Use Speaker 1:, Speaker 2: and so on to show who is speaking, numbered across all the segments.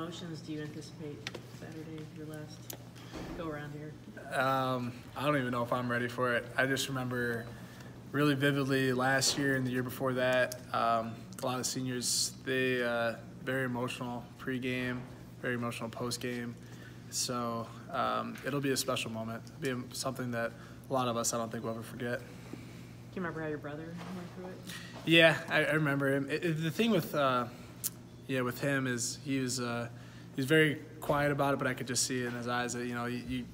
Speaker 1: emotions do you anticipate Saturday, your last go around here?
Speaker 2: I don't even know if I'm ready for it. I just remember really vividly last year and the year before that, a lot of seniors, they very emotional pregame, very emotional postgame. So it'll be a special moment. It'll be something that a lot of us, I don't think, will ever forget.
Speaker 1: Do you remember how your brother went through it?
Speaker 2: Yeah, I remember him. The thing with with him is he was very quiet about it, but I could just see it in his eyes that you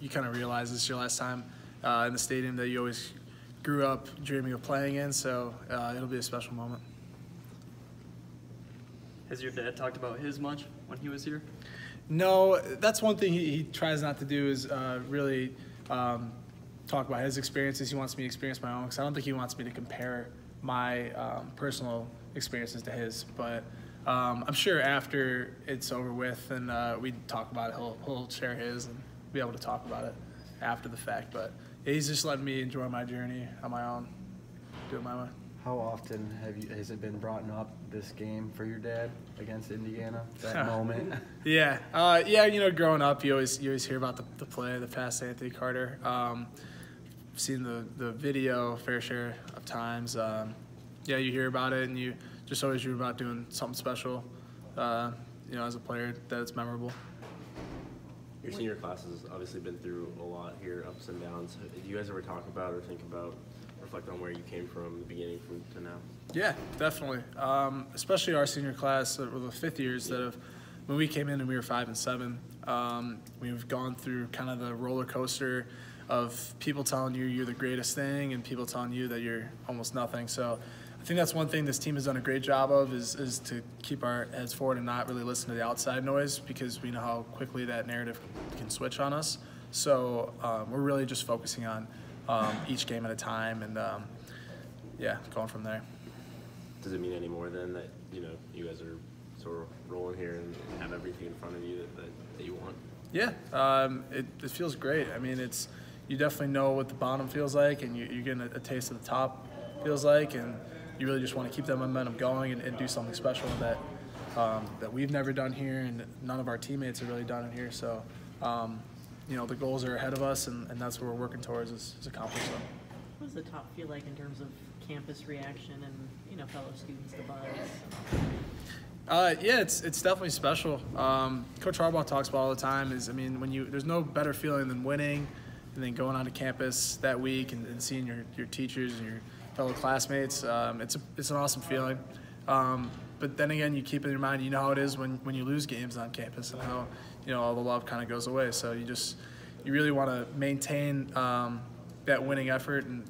Speaker 2: kind of realize this is your last time in the stadium that you always grew up dreaming of playing in. So it'll be a special moment.
Speaker 3: Has your dad talked about his much when he was here?
Speaker 2: No, that's one thing he tries not to do is really talk about his experiences. He wants me to experience my own because I don't think he wants me to compare my personal experiences to his. But I'm sure after it's over with and we talk about it, he'll share his and be able to talk about it after the fact. But yeah, he's just letting me enjoy my journey on my own, do it my way.
Speaker 4: How often has it been brought up, this game for your dad against Indiana, that moment?
Speaker 2: Yeah, growing up, you always hear about the play, the pass to Anthony Carter. Seen the video fair share of times. You hear about it, and you just always dream about doing something special, as a player, that it's memorable.
Speaker 5: Your senior class has obviously been through a lot here, ups and downs. Do you guys ever talk about or think about, reflect on where you came from the beginning to now?
Speaker 2: Yeah, definitely. Especially our senior class, that were the fifth years that have, when we came in and we were 5 and 7, we've gone through kind of the roller coaster of people telling you you're the greatest thing and people telling you that you're almost nothing. So I think that's one thing this team has done a great job of is to keep our heads forward and not really listen to the outside noise, because we know how quickly that narrative can switch on us. So we're really just focusing on each game at a time and going from there.
Speaker 5: Does it mean any more then that you guys are sort of rolling here and have everything in front of you that you want?
Speaker 2: Yeah, it feels great. I mean, you definitely know what the bottom feels like, and you're getting a taste of the top feels like, and you really just want to keep that momentum going and do something special that we've never done here and none of our teammates have really done it here. So, the goals are ahead of us, and that's what we're working towards is accomplishing them.
Speaker 1: What does the top feel like in terms of campus reaction and fellow students, the buzz?
Speaker 2: It's definitely special. Coach Harbaugh talks about all the time there's no better feeling than winning and then going onto campus that week and seeing your teachers and your fellow classmates. It's an awesome feeling. But then again, you keep in your mind, how it is when you lose games on campus and how all the love kind of goes away. So you really want to maintain that winning effort and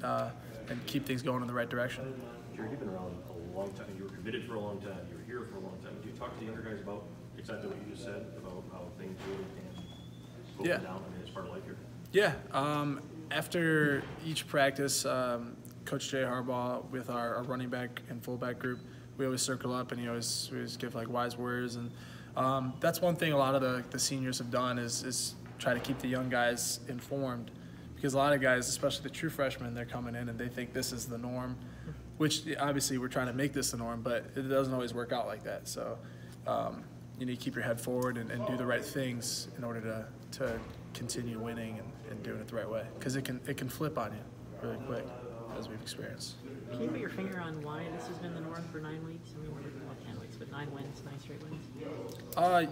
Speaker 2: keep things going in the right direction.
Speaker 6: Jared, you've been around a long time. You were committed for a long time. You were here for a long time. Do you talk to the younger guys about exactly what you just said about how things really can go down? It's part of life here.
Speaker 2: Yeah. After each practice, Coach Jay Harbaugh with our running back and fullback group, we always circle up and we always give wise words, and that's one thing a lot of the seniors have done is try to keep the young guys informed, because a lot of guys, especially the true freshmen, they're coming in and they think this is the norm, which obviously we're trying to make this the norm, but it doesn't always work out like that. So you need to keep your head forward and do the right things in order to continue winning and doing it the right way, because it can flip on you really quick, as we've experienced.
Speaker 1: Can you put your finger on why this has been the norm for 9 weeks? I mean, well, 10 weeks, but 9 wins, 9 straight wins? I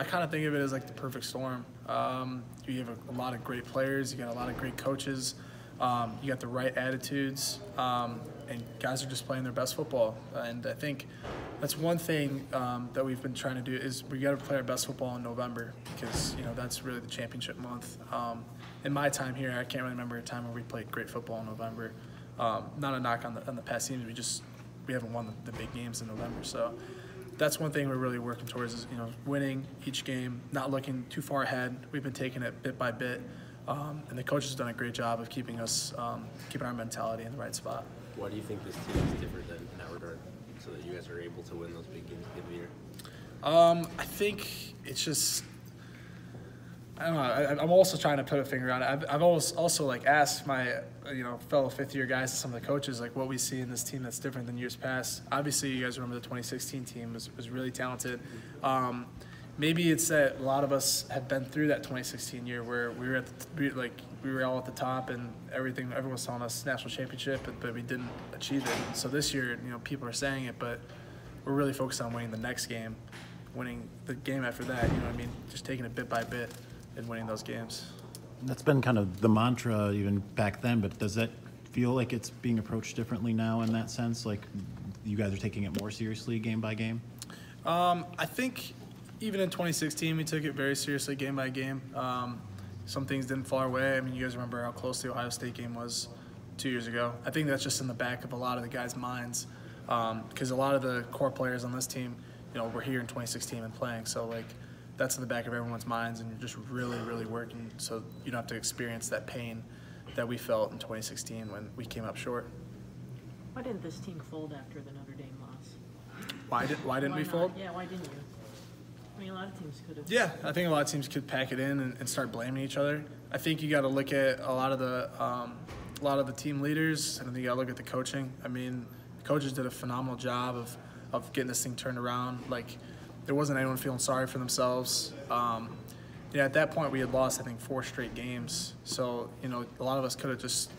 Speaker 1: kind of think of it as like the perfect storm. You have a lot of great players, you got a lot of great coaches, you got the right attitudes, and guys are just playing their best football. And I think that's one thing that we've been trying to do is we got to play our best football in November, because that's really the championship month. In my time here, I can't really remember a time where we played great football in November. Not a knock on the past teams, we haven't won the big games in November. So that's one thing we're really working towards is winning each game, not looking too far ahead. We've been taking it bit by bit, and the coach has done a great job of keeping our mentality in the right spot.
Speaker 5: Why do you think this team is different in that regard, so that you guys are able to win those big games at the end of the year?
Speaker 2: I think it's just I don't know. I'm also trying to put a finger on it. I've always also like asked my fellow fifth-year guys and some of the coaches like what we see in this team that's different than years past. Obviously, you guys remember the 2016 team was really talented. Maybe it's that a lot of us have been through that 2016 year where we were all at the top and everyone was telling us national championship, but we didn't achieve it. So this year, people are saying it, but we're really focused on winning the next game, winning the game after that. Just taking it bit by bit and winning those games.
Speaker 7: That's been kind of the mantra even back then, but does that feel like it's being approached differently now in that sense? Like you guys are taking it more seriously game by game?
Speaker 2: I think even in 2016, we took it very seriously game by game. Some things didn't fall our way. You guys remember how close the Ohio State game was 2 years ago. I think that's just in the back of a lot of the guys' minds because a lot of the core players on this team, were here in 2016 and playing. So, that's in the back of everyone's minds, and you're just really, really working so you don't have to experience that pain that we felt in 2016 when we came up short.
Speaker 8: Why didn't this team fold after the Notre Dame loss?
Speaker 2: Why didn't we
Speaker 8: not?
Speaker 2: fold?
Speaker 8: Yeah, why didn't you? A lot of teams could have.
Speaker 2: Yeah, I think a lot of teams could pack it in and start blaming each other. I think you got to look at a lot of the team leaders, and I think you got to look at the coaching. The coaches did a phenomenal job of getting this thing turned around. There wasn't anyone feeling sorry for themselves. At that point we had lost, I think, 4 straight games. So, a lot of us could have just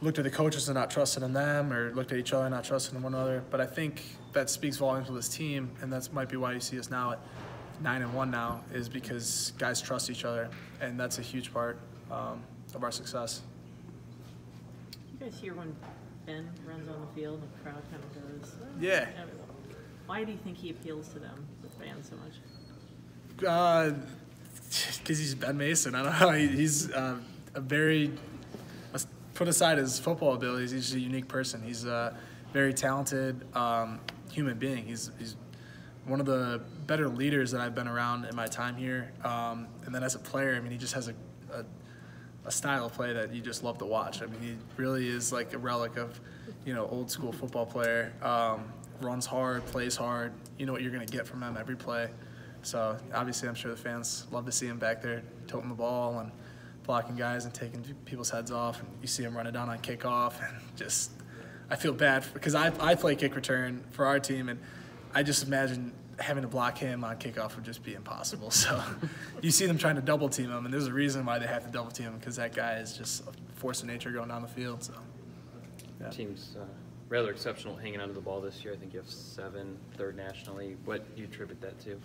Speaker 2: looked at the coaches and not trusted in them, or looked at each other and not trusting in one another. But I think that speaks volumes for this team, and that might be why you see us now at 9-1 now, is because guys trust each other, and that's a huge part of our success.
Speaker 8: You guys hear when Ben runs on the field, the crowd kind of goes,
Speaker 2: Yeah.
Speaker 8: Why do you think he appeals to them, the fans, so much?
Speaker 2: Because he's Ben Mason. I don't know. He's a very, put aside his football abilities, he's just a unique person. He's a very talented human being. He's one of the better leaders that I've been around in my time here. And then as a player, he just has a style of play that you just love to watch. He really is like a relic of, old school football player. Runs hard, plays hard. You know what you're going to get from him every play. So obviously I'm sure the fans love to see him back there toting the ball and blocking guys and taking people's heads off. And you see him running down on kickoff, and just I feel bad because I play kick return for our team, and I just imagine having to block him on kickoff would just be impossible. So you see them trying to double team him, and there's a reason why they have to double team him, because that guy is just a force of nature going down the field. So yeah.
Speaker 3: Team's rather exceptional hanging onto the ball this year. I think you have 7, third nationally. What do you attribute that to?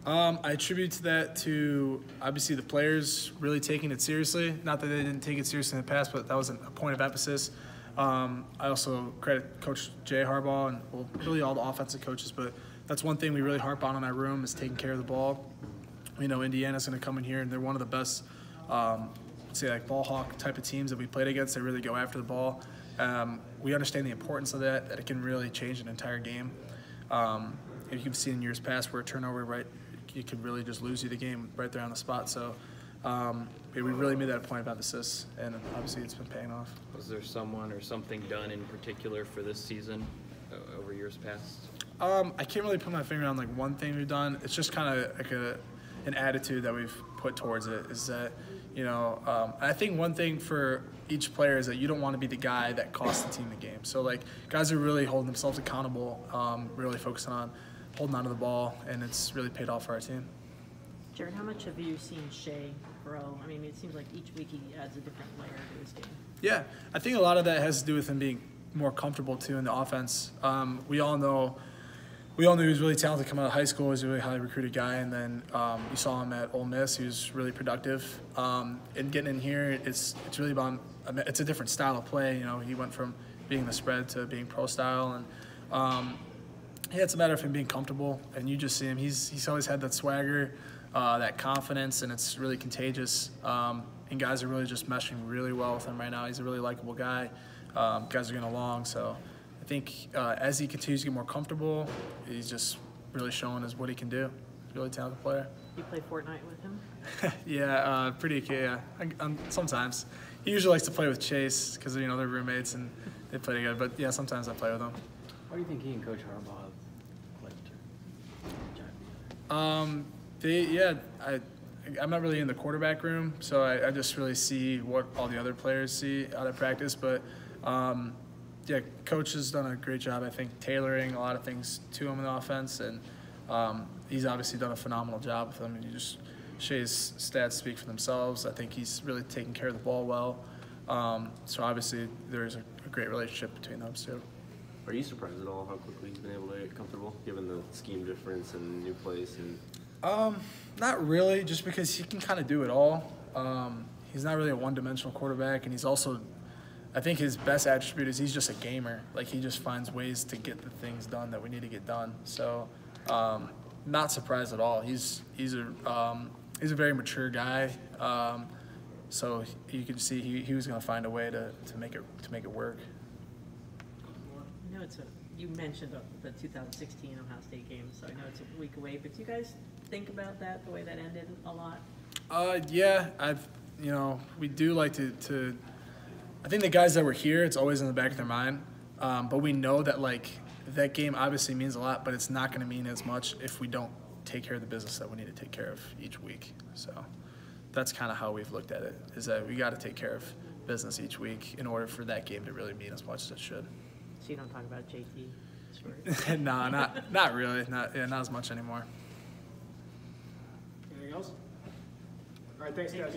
Speaker 2: I attribute that to obviously the players really taking it seriously. Not that they didn't take it seriously in the past, but that was a point of emphasis. I also credit Coach Jay Harbaugh and really all the offensive coaches, but that's one thing we really harp on in our room is taking care of the ball. Indiana's going to come in here, and they're one of the best, ball hawk type of teams that we played against. They really go after the ball. We understand the importance of that it can really change an entire game. You can see in years past where a turnover, you could really just lose you the game right there on the spot. So we really made that a point of emphasis, and obviously it's been paying off.
Speaker 3: Was there someone or something done in particular for this season over years past?
Speaker 2: I can't really put my finger on one thing we've done. It's just kind of like an attitude that we've put towards it, is that I think one thing for each player is that you don't want to be the guy that costs the team the game. So guys are really holding themselves accountable, really focusing on holding onto the ball, and it's really paid off for our team.
Speaker 8: Jared, how much have you seen Shea grow? It seems like each week he adds a different layer to his game.
Speaker 2: Yeah, I think a lot of that has to do with him being more comfortable too in the offense. We all knew he was really talented coming out of high school. He was a really highly recruited guy, and then you saw him at Ole Miss. He was really productive. And getting in here, it's really about it's a different style of play. He went from being the spread to being pro style, and it's a matter of him being comfortable. And you just see him; he's always had that swagger, that confidence, and it's really contagious. And guys are really just meshing really well with him right now. He's a really likable guy. Guys are getting along, so. I think as he continues to get more comfortable, he's just really showing us what he can do. He's a really talented player.
Speaker 8: You play Fortnite with him?
Speaker 2: Yeah, pretty okay. Yeah, sometimes. He usually likes to play with Chase because they're roommates and they play together. But yeah, sometimes I play with him.
Speaker 4: Why do you think he and Coach Harbaugh have clicked?
Speaker 2: I I'm not really in the quarterback room, so I just really see what all the other players see out of practice. But yeah, coach has done a great job, I think, tailoring a lot of things to him in the offense, and he's obviously done a phenomenal job with them. And Shea's stats speak for themselves. I think he's really taking care of the ball well. So obviously there's a great relationship between those two.
Speaker 5: Are you surprised at all how quickly he's been able to get comfortable, given the scheme difference and new place? And
Speaker 2: Not really, just because he can kind of do it all. He's not really a one-dimensional quarterback, and he's also, I think his best attribute is he's just a gamer. Like, he just finds ways to get the things done that we need to get done. So, not surprised at all. He's a very mature guy. So you can see he was going to find a way to make it work.
Speaker 8: I know you mentioned the 2016 Ohio State game, so I know it's a week away, but do you guys think about that, the way that ended a lot?
Speaker 2: Yeah, we do like to I think the guys that were here, it's always in the back of their mind, but we know that, like, that game obviously means a lot, but it's not going to mean as much if we don't take care of the business that we need to take care of each week. So that's kind of how we've looked at it, is that we got to take care of business each week in order for that game to really mean as much as it should.
Speaker 8: So you don't talk about JT? Sure.
Speaker 2: No, not really. Not as much anymore.
Speaker 9: Anything else? All right, thanks, guys.